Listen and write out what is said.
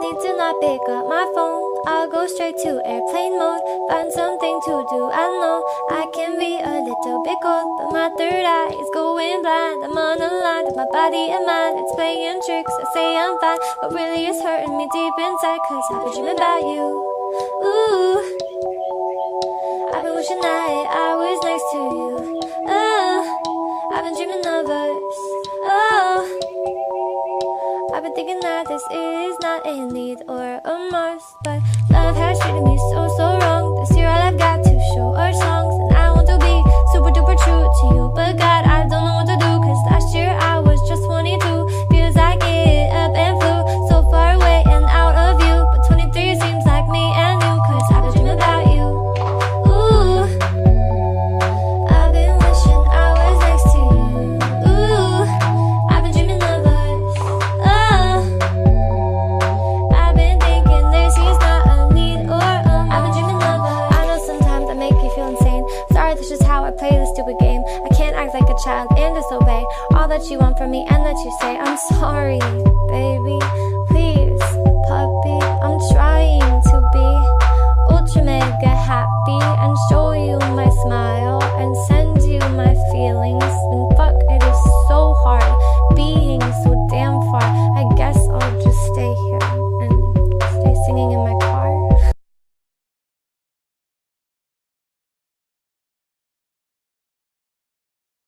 need to not pick up my phone. I'll go straight to airplane mode, find something to do. I know I can be a little bit cold, but my third eye is going blind. I'm on a line with my body and mind. It's playing tricks, I say I'm fine, but really it's hurting me deep inside, cause I've been dreaming about you. Ooh, I've been wishing that I was next to you. Oh, I've been dreaming of us. Oh, I've been thinking that this is not a need or a must, but love has treated me so wrong. This year all I've got to show are songs, and I want to be super duper true to you, but God, I don't know what to do, cause last year I was just 22. Feels like it up and flew so far away and out of you, but 23 seems like me and you, cause I've been dreaming about you. Ooh, I've been wishing I was next to you. Ooh, I've been dreaming of us. Oh, I've been thinking this is not a need or a must. I've been dreaming of us. I know sometimes I make you feel insane. Sorry, that's just how I play this stupid game. I can't act like a child and disobey all that you want from me and that you say. I'm sorry, baby, please, puppy. I'm trying to be ultra mega happy and show you my smile and say